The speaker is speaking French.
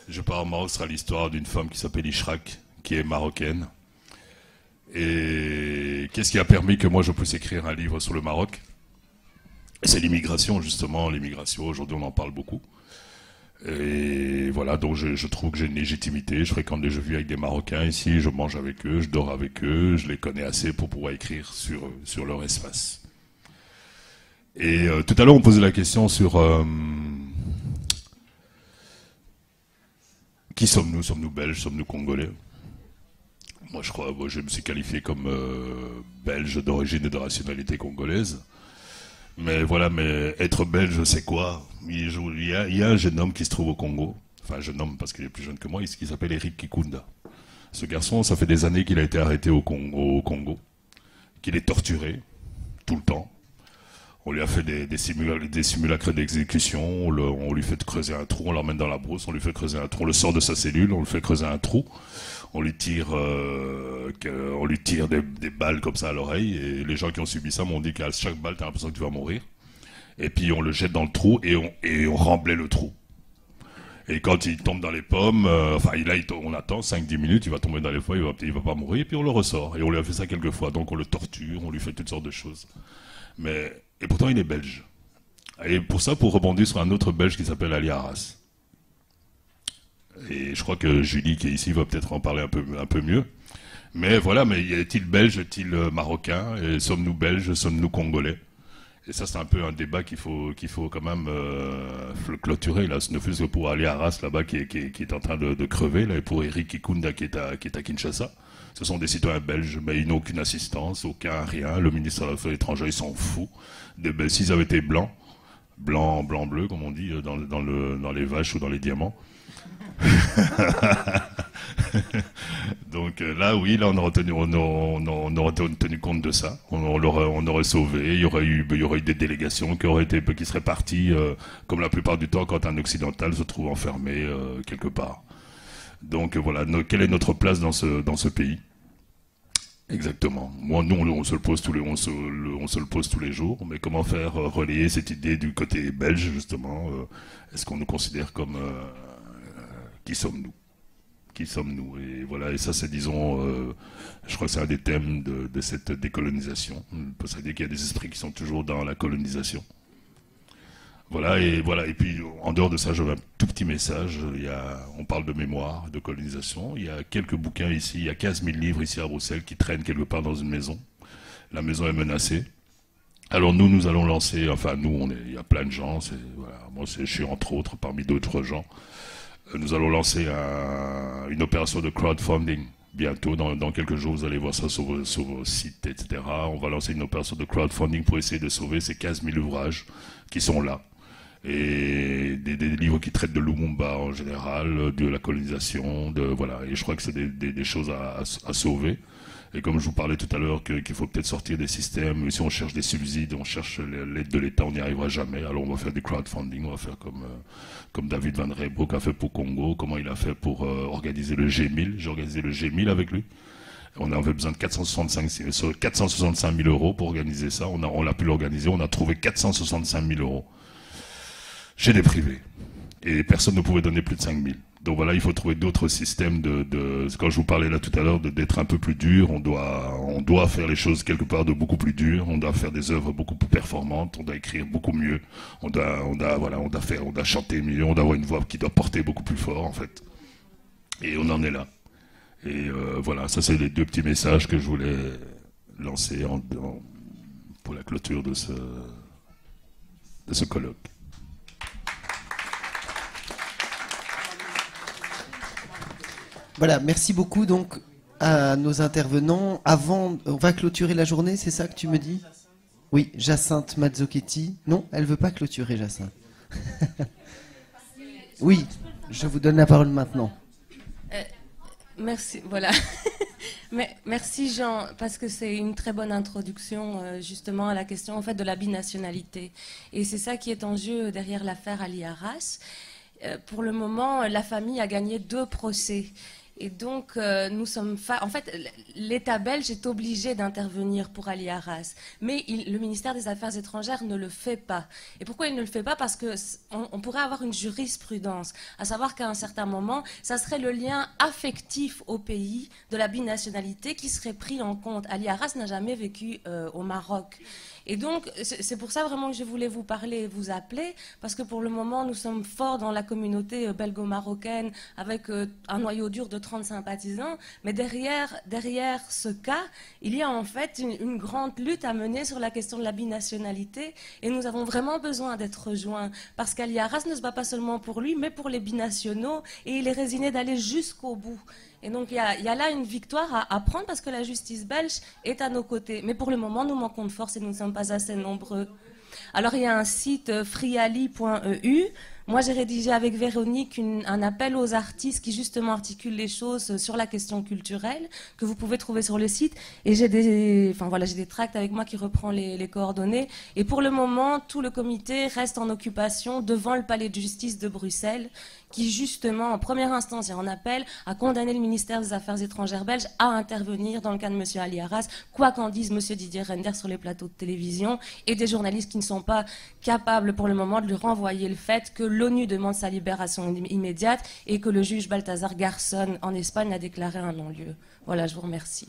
Je pars au Maroc, ce sera l'histoire d'une femme qui s'appelle Ishraq, qui est marocaine. Et qu'est-ce qui a permis que moi je puisse écrire un livre sur le Maroc? C'est l'immigration, justement, l'immigration. Aujourd'hui, on en parle beaucoup. Et voilà, donc je trouve que j'ai une légitimité. Je fréquente des jeux vus avec des Marocains ici, je mange avec eux, je dors avec eux, je les connais assez pour pouvoir écrire sur leur espace. Et tout à l'heure, on posait la question sur qui sommes-nous? Sommes-nous belges? Sommes-nous congolais? Moi, je crois, moi, je me suis qualifié comme belge d'origine et de nationalité congolaise. Mais voilà, mais être belge, c'est quoi? Il y a un jeune homme qui se trouve au Congo, enfin un jeune homme parce qu'il est plus jeune que moi, qui s'appelle Eric Kikunda. Ce garçon, ça fait des années qu'il a été arrêté au Congo, qu'il est torturé tout le temps. On lui a fait des simulacres d'exécution, on lui fait creuser un trou, on l'emmène dans la brousse, on lui fait creuser un trou, on le sort de sa cellule, on lui fait creuser un trou, on lui tire des balles comme ça à l'oreille, et les gens qui ont subi ça m'ont dit qu'à chaque balle, t'as l'impression que tu vas mourir. Et puis on le jette dans le trou et on remblait le trou. Et quand il tombe dans les pommes, on attend 5-10 minutes, il va tomber dans les pommes, il va pas mourir, et puis on le ressort. Et on lui a fait ça quelques fois, donc on le torture, on lui fait toutes sortes de choses. Et pourtant, il est belge. Et pour ça, pour rebondir sur un autre belge qui s'appelle Ali Arras. Et je crois que Julie, qui est ici, va peut-être en parler un peu mieux. Mais voilà, mais est-il belge, est-il marocain? Et sommes-nous belges, sommes-nous congolais? Et ça, c'est un peu un débat qu'il faut quand même clôturer. Là, ne fût-ce que pour Ali Arras, là-bas, qui est en train de crever, là, et pour Eric Kikunda, qui est à Kinshasa. Ce sont des citoyens belges, mais ils n'ont aucune assistance, aucun rien. Le ministre des Affaires étrangères, il s'en fout. S'ils avaient été blancs, bleu, comme on dit, dans les vaches ou dans les diamants. Donc là, oui, là, on aurait tenu compte de ça. On aurait sauvé. Il y aurait eu des délégations qui seraient parties, comme la plupart du temps, quand un occidental se trouve enfermé quelque part. Donc voilà, quelle est notre place dans ce pays? Exactement. Moi, nous, on se le pose tous les jours. Mais comment faire relayer cette idée du côté belge, justement? Est-ce qu'on nous considère comme qui sommes-nous? Qui sommes-nous? Et voilà. Et ça, c'est, disons, je crois que c'est un des thèmes de cette décolonisation. On peut se dire qu'il y a des esprits qui sont toujours dans la colonisation. Voilà. Et puis, en dehors de ça, j'avais un tout petit message. On parle de mémoire, de colonisation. Il y a quelques bouquins ici. Il y a 15 000 livres ici à Bruxelles qui traînent quelque part dans une maison. La maison est menacée. Alors nous allons lancer, enfin nous, il y a plein de gens. Voilà, moi, je suis entre autres, parmi d'autres gens. Nous allons lancer une opération de crowdfunding. Bientôt, dans quelques jours, vous allez voir ça sur vos sites, etc. On va lancer une opération de crowdfunding pour essayer de sauver ces 15 000 ouvrages qui sont là. Et des livres qui traitent de Lumumba en général, de la colonisation, voilà. Et je crois que c'est des choses à sauver. Et comme je vous parlais tout à l'heure, qu'il faut peut-être sortir des systèmes, si on cherche des subsides, on cherche l'aide de l'État, on n'y arrivera jamais. Alors on va faire du crowdfunding, on va faire comme David Van Reybrouck a fait pour Congo, comment il a fait pour organiser le G1000. J'ai organisé le G1000 avec lui. On avait besoin de 465 000 euros pour organiser ça. On a pu l'organiser, on a trouvé 465 000 euros chez des privés. Et personne ne pouvait donner plus de 5 000. Donc voilà, il faut trouver d'autres systèmes quand je vous parlais là tout à l'heure d'être un peu plus dur, on doit faire les choses quelque part de beaucoup plus dur, on doit faire des œuvres beaucoup plus performantes, on doit écrire beaucoup mieux, on doit chanter mieux, on doit avoir une voix qui doit porter beaucoup plus fort en fait. Et on en est là. Et voilà, ça c'est les deux petits messages que je voulais lancer pour la clôture de ce colloque. Voilà, merci beaucoup donc à nos intervenants. On va clôturer la journée, c'est ça que tu me dis? Oui, Jacinthe Mazzochetti. Non, elle veut pas clôturer, Jacinthe. Oui, je vous donne la parole maintenant. Merci, voilà. Merci Jean, parce que c'est une très bonne introduction justement à la question en fait de la binationalité. Et c'est ça qui est en jeu derrière l'affaire Ali Arras. Pour le moment, la famille a gagné 2 procès. Et donc, nous sommes... En fait, l'État belge est obligé d'intervenir pour Ali Arras. Mais le ministère des Affaires étrangères ne le fait pas. Et pourquoi il ne le fait pas? Parce qu'on pourrait avoir une jurisprudence, à savoir qu'à un certain moment, ça serait le lien affectif au pays de la binationalité qui serait pris en compte. Ali Arras n'a jamais vécu au Maroc. Et donc, c'est pour ça vraiment que je voulais vous parler et vous appeler, parce que pour le moment, nous sommes forts dans la communauté belgo-marocaine, avec un noyau dur de 30 sympathisants, mais derrière ce cas, il y a en fait une grande lutte à mener sur la question de la binationalité, et nous avons vraiment besoin d'être rejoints, parce qu'Ali Arras ne se bat pas seulement pour lui, mais pour les binationaux, et il est résigné d'aller jusqu'au bout. Et donc, il y a là une victoire à prendre parce que la justice belge est à nos côtés. Mais pour le moment, nous manquons de force et nous ne sommes pas assez nombreux. Alors, il y a un site freeali.eu. Moi, j'ai rédigé avec Véronique un appel aux artistes qui, justement, articulent les choses sur la question culturelle, que vous pouvez trouver sur le site. Et j'ai des tracts avec moi qui reprend les coordonnées. Et pour le moment, tout le comité reste en occupation devant le palais de justice de Bruxelles, qui, justement, en première instance, et en appel, a condamné le ministère des Affaires étrangères belge à intervenir dans le cas de M. Ali Arras, quoi qu'en dise M. Didier Reynders sur les plateaux de télévision, et des journalistes qui ne sont pas capables, pour le moment, de lui renvoyer le fait que l'ONU demande sa libération immédiate et que le juge Balthazar Garzón en Espagne a déclaré un non-lieu. Voilà, je vous remercie.